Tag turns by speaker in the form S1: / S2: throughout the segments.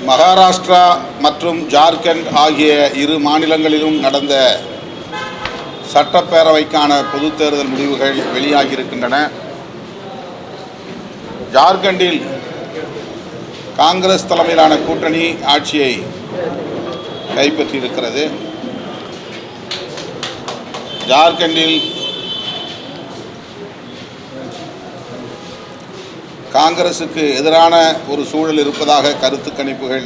S1: மகாராஷ்டிரா மற்றும் ஜார்க்கண்ட் ஆகிய இரு மாநிலங்களிலும் நடந்த சட்டப்பேரவைக்கான பொதுத் தேர்தல் முடிவுகள் வெளியாகியிருக்கின்றன. ஜார்க்கண்டில் காங்கிரஸ் தலைமையிலான கூட்டணி ஆட்சியை கைப்பற்றியிருக்கிறது. ஜார்க்கண்டில் காங்கிரசுக்கு எதிரான ஒரு சூழல் இருப்பதாக கருத்து கணிப்புகள்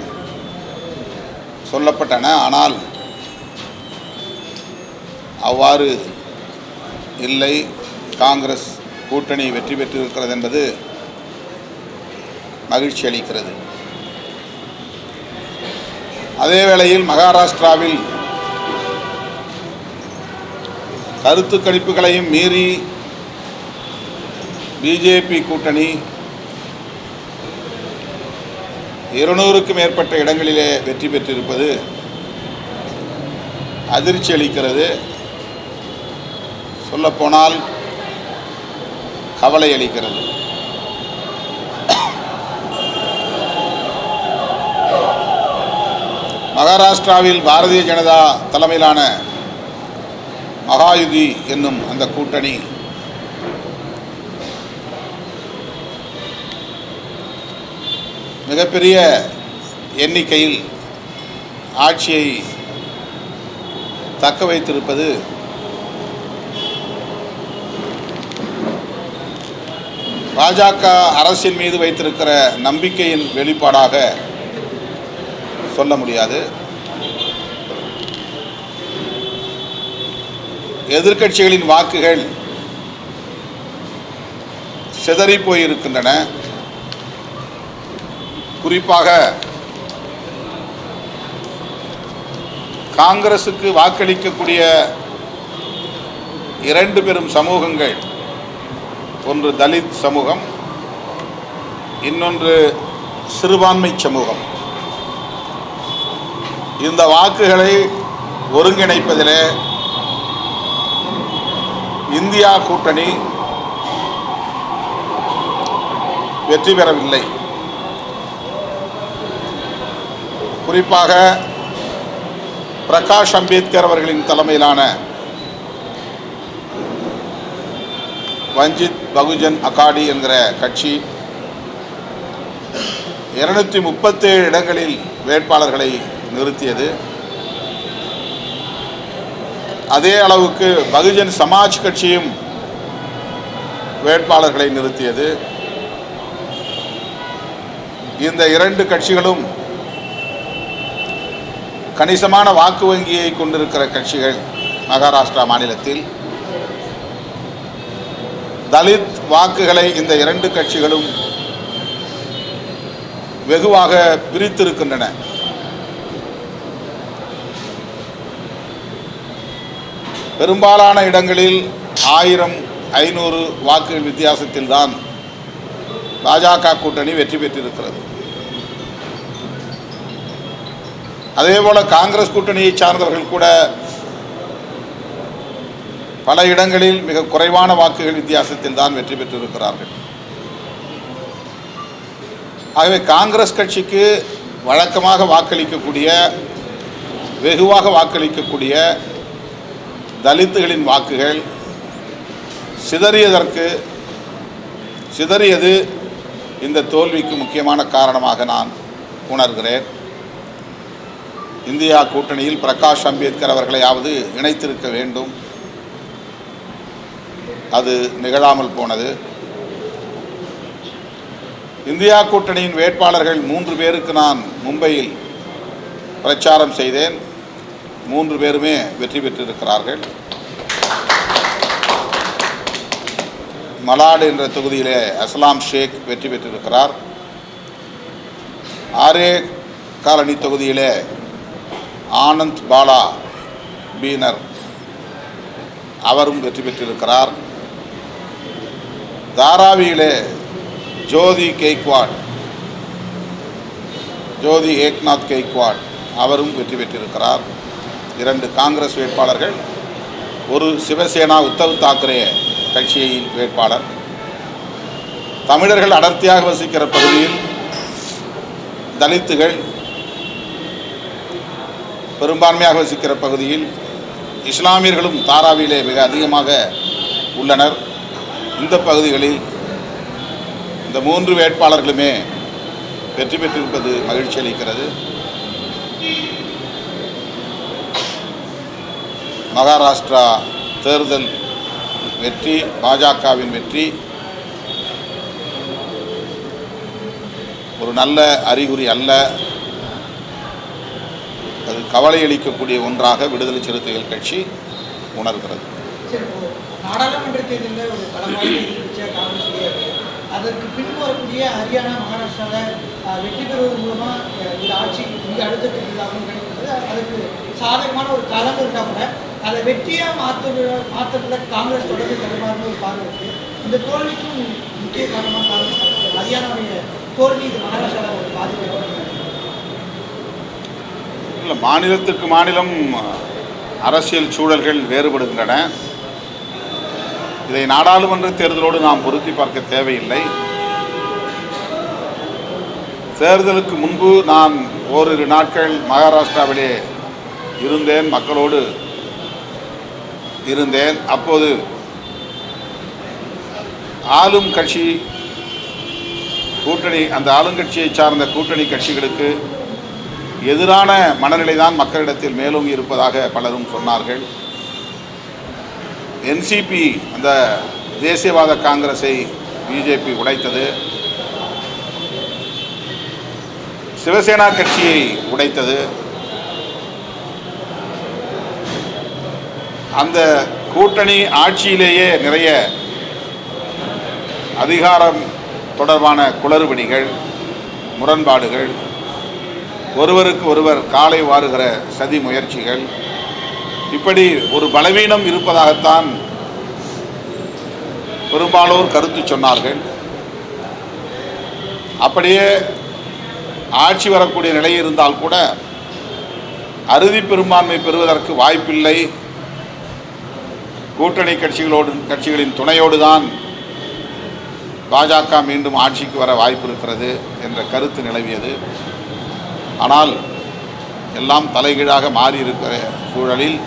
S1: சொல்லப்பட்டன. ஆனால் அவ்வாறு இல்லை. காங்கிரஸ் கூட்டணி வெற்றி பெற்றிருக்கிறது என்பது மகிழ்ச்சி அளிக்கிறது. அதே வேளையில் மகாராஷ்டிராவில் கருத்து கணிப்புகளையும் மீறி பிஜேபி கூட்டணி 200க்கும் மேற்பட்ட இடங்களிலே வெற்றி பெற்றிருப்பது அதிர்ச்சி அளிக்கிறது. சொல்லப்போனால் கவலை அளிக்கிறது. மகாராஷ்டிராவில் பாரதிய ஜனதா தலைமையிலான மகாயுதி என்னும் அந்த கூட்டணி மிகப்பெரிய எண்ணிக்கையில் ஆட்சியை தக்க வைத்திருப்பது பாஜக அரசின் மீது வைத்திருக்கிற நம்பிக்கையின் வெளிப்பாடாக சொல்ல முடியாது. எதிர்க்கட்சிகளின் வாக்குகள் சிதறி போயிருக்கின்றன. குறிப்பாக காங்கிரசுக்கு வாக்களிக்கக்கூடிய 2 பெரும் சமூகங்கள், ஒன்று தலித் சமூகம், இன்னொன்று சிறுபான்மை சமூகம். இந்த வாக்குகளை ஒருங்கிணைப்பதிலே இந்தியா கூட்டணி வெற்றி பெறவில்லை. குறிப்பாக பிரகாஷ் அம்பேத்கர் அவர்களின் தலைமையிலான வஞ்சித் பகுஜன் அகாடி என்கிற கட்சி 237 இடங்களில் வேட்பாளர்களை நிறுத்தியது. அதே அளவுக்கு பகுஜன் சமாஜ் கட்சியும் வேட்பாளர்களை நிறுத்தியது. இந்த 2 கட்சிகளும் கணிசமான வாக்கு வங்கியை கொண்டிருக்கிற கட்சிகள். மகாராஷ்டிரா மாநிலத்தில் தலித் வாக்குகளை இந்த 2 கட்சிகளும் வெகுவாக பிரித்திருக்கின்றன. பெரும்பாலான இடங்களில் 1000-500 வாக்குகள் வித்தியாசத்தில் தான் பாஜக கூட்டணி வெற்றி பெற்றிருக்கிறது. அதேபோல காங்கிரஸ் கூட்டணியை சார்ந்தவர்கள் கூட பல இடங்களில் மிக குறைவான வாக்குகள் வித்தியாசத்தில் தான் வெற்றி பெற்றிருக்கிறார்கள். ஆகவே காங்கிரஸ் கட்சிக்கு வழக்கமாக வாக்களிக்கக்கூடிய, வெகுவாக வாக்களிக்கக்கூடிய தலித்துகளின் வாக்குகள் சிதறியது இந்த தோல்விக்கு முக்கியமான காரணமாக நான் உணர்கிறேன். இந்தியா கூட்டணியில் பிரகாஷ் அம்பேத்கர் அவர்களையாவது இணைத்திருக்க வேண்டும். அது நிகழாமல் போனது. இந்தியா கூட்டணியின் வேட்பாளர்கள் 3 பேருக்கு நான் மும்பையில் பிரச்சாரம் செய்தேன். 3 பேருமே வெற்றி பெற்றிருக்கிறார்கள். மலாட் என்ற தொகுதியிலே அஸ்லாம் ஷேக் வெற்றி பெற்றிருக்கிறார். ஆரே காலனி தொகுதியிலே ஆனந்த் பாலா பீனர் அவரும் வெற்றி பெற்றிருக்கிறார். தாராவியிலே ஜோதி ஏக்நாத் கெய்க்வாட் அவரும் வெற்றி பெற்றிருக்கிறார். 2 காங்கிரஸ் வேட்பாளர்கள், ஒரு சிவசேனா உத்தவ் தாக்கரே கட்சியின் வேட்பாளர். தமிழர்கள் அடர்த்தியாக வசிக்கிற பகுதியில் தலித்துகள் பெரும்பான்மையாக வசிக்கிற பகுதியில் இஸ்லாமியர்களும் தாராவிலே மிக அதிகமாக உள்ளனர். இந்த பகுதிகளில் இந்த 3 வேட்பாளர்களுமே வெற்றி பெற்றிருப்பது மகிழ்ச்சி அளிக்கிறது. மகாராஷ்டிரா தேர்தல் வெற்றி, பாஜகவின் வெற்றி ஒரு நல்ல அறிகுறி அல்ல. அது கவலை அளிக்கக்கூடிய ஒன்றாக விடுதலை சிறுத்தைகள் கட்சி உணர்கிறது.
S2: நாடாளுமன்ற தேர்தலில் ஒரு காங்கிரஸ் அதற்கு பின்பு வரக்கூடிய ஹரியானா, மகாராஷ்டிராவில் வெற்றி பெறுவதன் மூலமாக இந்த ஆட்சி மிக அழுத்தத்துக்கு இல்லாமல் கிடைக்கிறது. அதுக்கு சாதகமான ஒரு களம் இருந்தால் கூட அதை வெற்றியாக மாற்றுறதுல காங்கிரஸ் தொடர்ந்து தடுமாறுன்னு ஒரு பார்வை இருக்குது. இந்த தோல்விக்கும் முக்கிய காரணமாக காங்கிரஸ் ஹரியானாவுடைய தோல்வி இது மகாராஷ்டிராவில் ஒரு பாதிப்பு
S1: இல்லை. மாநிலத்துக்கு மாநிலம் அரசியல் சூழல்கள் வேறுபடுகின்றன. இதை நாடாளுமன்ற தேர்தலோடு நாம் பொருத்தி பார்க்க தேவையில்லை. தேர்தலுக்கு முன்பு நான் ஓரிரு நாட்கள் மகாராஷ்டிராவிலே இருந்தேன், மக்களோடு இருந்தேன். அப்போது ஆளும் கட்சி கூட்டணி, அந்த ஆளுங்கட்சியை சார்ந்த கூட்டணி கட்சிகளுக்கு எதிரான மனநிலை தான் மக்களிடத்தில் மேலோங்கி இருப்பதாக பலரும் சொன்னார்கள். என்சிபி, அந்த தேசியவாத காங்கிரஸை பிஜேபி உடைத்தது, சிவசேனா கட்சியை உடைத்தது. அந்த கூட்டணி ஆட்சியிலேயே நிறைய அதிகாரம் தொடர்பான குளறுபடிகள், முரண்பாடுகள், ஒருவருக்கு ஒருவர் காலை வாருகிற சதி முயற்சிகள், இப்படி ஒரு பலவீனம் இருப்பதாகத்தான் பெரும்பாலோர் கருத்து சொன்னார்கள். அப்படியே ஆட்சி வரக்கூடிய நிலை இருந்தால் கூட அறுதி பெரும்பான்மை பெறுவதற்கு வாய்ப்பில்லை, கூட்டணி கட்சிகளின் துணையோடு தான் பாஜக மீண்டும் ஆட்சிக்கு வர வாய்ப்பு இருக்கிறது என்ற கருத்து நிலவியது. ஆனால் எல்லாம் தலைகீழாக மாறியிருக்கிற சூழலில்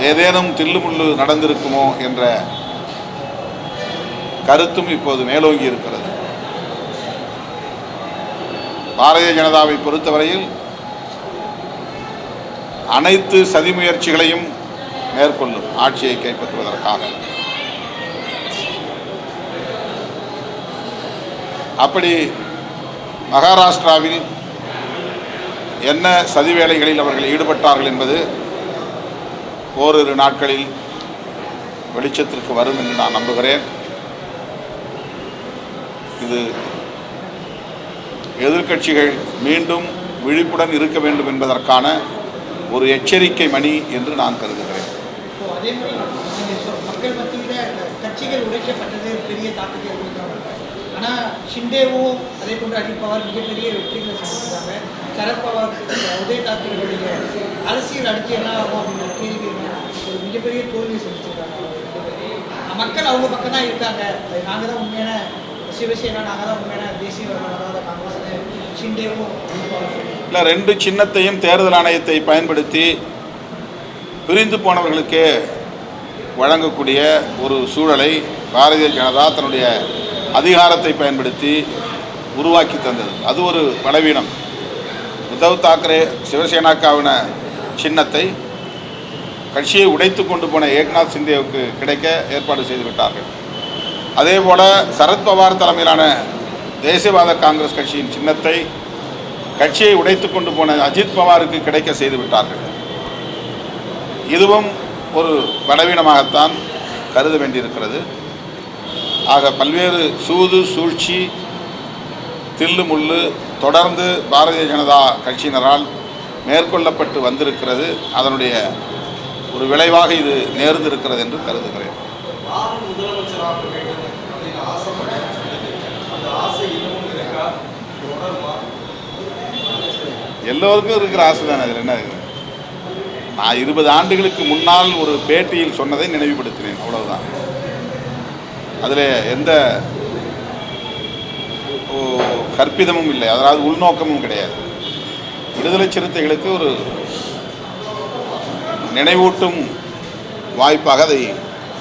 S1: ஏதேனும் தில்லுமுள்ளு நடந்திருக்குமோ என்ற கருத்தும் இப்போது மேலோங்கி இருக்கிறது. பாரதிய ஜனதாவை பொறுத்தவரையில் அனைத்து சதி முயற்சிகளையும் மேற்கொள்ளும் ஆட்சியை கைப்பற்றுவதற்காக. அப்படி மகாராஷ்டிராவில் என்ன சதி வேலைகளில் அவர்கள் ஈடுபட்டார்கள் என்பது ஓரிரு நாட்களில் வெளிச்சத்திற்கு வரும் என்று நான் நம்புகிறேன். இது எதிர்க்கட்சிகள் மீண்டும் விழிப்புடன் இருக்க வேண்டும் என்பதற்கான ஒரு எச்சரிக்கை மணி என்று நான் கருதுகிறேன்.
S2: மக்கள் மத்தியில் கட்சிகள் உடைக்கப்பட்டது பெரிய தாக்கத்தை ஏற்படுத்தாங்க. ஆனால் ஷிண்டேவும் அதே போன்று அஜித் பவார் மிகப்பெரிய வெற்றிகளை சந்திக்கிறாங்க. சரத்பவார், உதய் தாக்கரேவுடைய அரசியல் அடுத்து என்ன ஆகும் அப்படின்ற கேள்வி ஒரு மிகப்பெரிய தோல்வியை சந்திச்சிருக்காங்க. மக்கள் அவங்க பக்கம் தான் இருக்காங்க, நாங்கள் தான் உண்மையான சிவசேனா, நாங்கள் தான் உண்மையான தேசியவாத காங்கிரஸ் ஷிண்டேவும்
S1: இல்லை. 2 சின்னத்தையும் தேர்தல் ஆணையத்தை பயன்படுத்தி பிரிந்து போனவர்களுக்கே வழங்கக்கூடிய ஒரு சூழலை பாரதிய ஜனதா தன்னுடைய அதிகாரத்தை பயன்படுத்தி உருவாக்கி தந்தது. அது ஒரு பலவீனம். உத்தவ் தாக்கரே சிவசேனாக்காவின சின்னத்தை கட்சியை உடைத்து கொண்டு போன ஏக்நாத் சிந்தேவுக்கு கிடைக்க ஏற்பாடு செய்து விட்டார்கள். அதே போல் சரத்பவார் தலைமையிலான தேசியவாத காங்கிரஸ் கட்சியின் சின்னத்தை கட்சியை உடைத்து கொண்டு போன அஜித் பவாருக்கு கிடைக்க செய்து விட்டார்கள். இதுவும் ஒரு பலவீனமாகத்தான் கருத வேண்டியிருக்கிறது. ஆக பல்வேறு சூது சூழ்ச்சி, தில்லு முள்ளு தொடர்ந்து பாரதிய ஜனதா கட்சியினரால் மேற்கொள்ளப்பட்டு வந்திருக்கிறது. அதனுடைய ஒரு விளைவாக இது நேர்ந்திருக்கிறது என்று கருதுகிறேன். எல்லோருக்கும் இருக்கிற ஆசை தானே. அதில் என்ன இருக்குது? நான் 20 ஆண்டுகளுக்கு முன்னால் ஒரு பேட்டியில் சொன்னதை நினைவுபடுத்தினேன், அவ்வளவுதான். அதில் எந்த கற்பிதமும் இல்லை, அதாவது உள்நோக்கமும் கிடையாது. விடுதலை சிறுத்தைகளுக்கு ஒரு நினைவூட்டும் வாய்ப்பாக அதை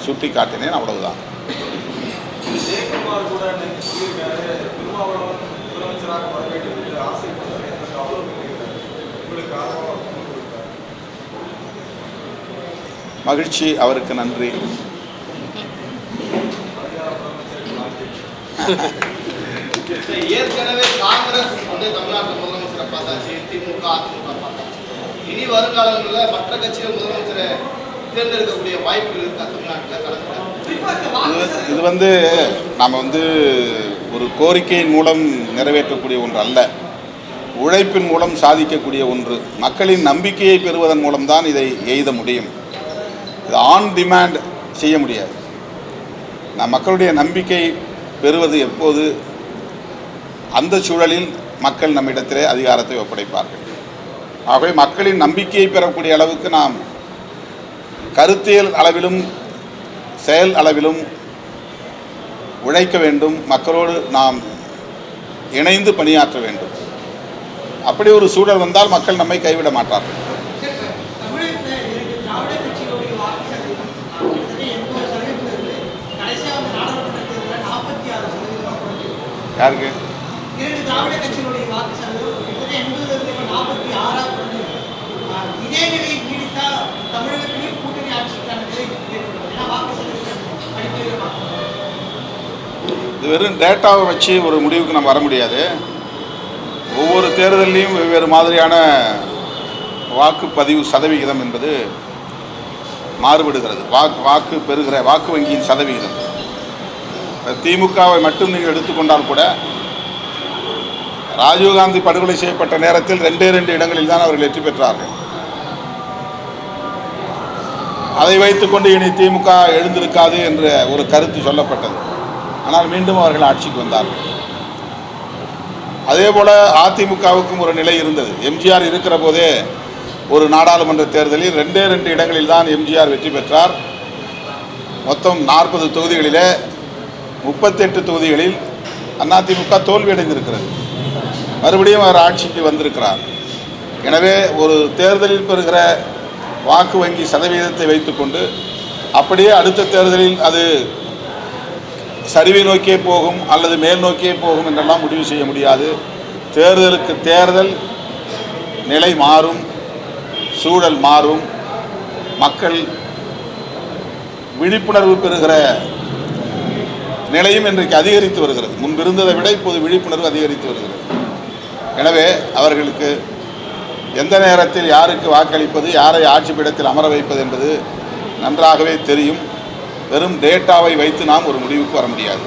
S1: சுட்டி காட்டினேன், அவ்வளவுதான்.
S3: ஜெயக்குமார் கூட சொல்லியிருக்காரு, திருமாவளவன் முதலமைச்சராக வர வேண்டும் என்று ஆசைப்படுறாரு, எனக்கு அவ்வளவு உங்களுக்கு ஆதரவாக
S1: மகிழ்ச்சி, அவருக்கு நன்றி.
S4: ஏற்கனவே காங்கிரஸ் வந்து தமிழ்நாட்டு முதலமைச்சரை பார்த்தாச்சு, திமுக அதிமுக பார்த்தாச்சு. இனி வருங்காலங்களில் மற்ற கட்சிகள் முதலமைச்சரை தேர்ந்தெடுக்கக்கூடிய வாய்ப்புகள் இருக்கா தமிழ்நாட்டில் கலந்து?
S1: இது வந்து நாம் ஒரு கோரிக்கையின் மூலம் நிறைவேற்றக்கூடிய ஒன்று அல்ல, உழைப்பின் மூலம் சாதிக்கக்கூடிய ஒன்று. மக்களின் நம்பிக்கையை பெறுவதன் மூலம்தான் இதை எய்த முடியும். இது ஆன் டிமாண்ட் செய்ய முடியாது. மக்களுடைய நம்பிக்கை பெறுவது எப்போது? அந்த சூழலில் மக்கள் நம்மிடத்திலே அதிகாரத்தை ஒப்படைப்பார்கள். ஆகவே மக்களின் நம்பிக்கையை பெறக்கூடிய அளவுக்கு நாம் கருத்தியல் அளவிலும் செயல் அளவிலும் உழைக்க வேண்டும். மக்களோடு நாம் இணைந்து பணியாற்ற வேண்டும். அப்படி ஒரு சூழல் வந்தால் மக்கள் நம்மை கைவிட மாட்டார்கள். யாருக்கு? இது வெறும் டேட்டாவை வச்சு ஒரு முடிவுக்கு நம்ம வர முடியாது. ஒவ்வொரு தேர்தலையும் வெவ்வேறு மாதிரியான வாக்குப்பதிவு சதவிகிதம் என்பது மாறுபடுகிறது. வாக்கு பெறுகிற வாக்கு வங்கியின் சதவிகிதம். திமுகவை மட்டும் நீங்கள் எடுத்துக்கொண்டால் கூட ராஜீவ்காந்தி படுகொலை செய்யப்பட்ட நேரத்தில் 2 இடங்களில் தான் அவர்கள் வெற்றி பெற்றார்கள். அதை வைத்துக்கொண்டு இனி திமுக எழுந்திருக்காது என்ற ஒரு கருத்து சொல்லப்பட்டது. ஆனால் மீண்டும் அவர்கள் ஆட்சிக்கு வந்தார்கள். அதே போல அதிமுகவுக்கும் ஒரு நிலை இருந்தது. எம்ஜிஆர் இருக்கிற போதே ஒரு நாடாளுமன்ற தேர்தலில் 2 இடங்களில் தான் எம்ஜிஆர் வெற்றி பெற்றார். மொத்தம் 40 தொகுதிகளிலே 38 தொகுதிகளில் அதிமுக தோல்வியடைந்திருக்கிறது. மறுபடியும் அவர் ஆட்சிக்கு வந்திருக்கிறார். எனவே ஒரு தேர்தலில் பெறுகிற வாக்கு வங்கி சதவீதத்தை வைத்துக்கொண்டு அப்படியே அடுத்த தேர்தலில் அது சரிவை நோக்கியே போகும் அல்லது மேல் நோக்கியே போகும் என்றெல்லாம் முடிவு செய்ய முடியாது. தேர்தலுக்கு தேர்தல் நிலை மாறும், சூழல் மாறும். மக்கள் விழிப்புணர்வு பெறுகிற நிலையும் இன்றைக்கு அதிகரித்து வருகிறது. முன்பிருந்ததை விட இப்போது விழிப்புணர்வு அதிகரித்து வருகிறது. எனவே அவர்களுக்கு எந்த நேரத்தில் யாருக்கு வாக்களிப்பது, யாரை ஆட்சி பீடத்தில் அமர வைப்பது என்பது நன்றாகவே தெரியும். வெறும் டேட்டாவை வைத்து நாம் ஒரு முடிவுக்கு வர முடியாது.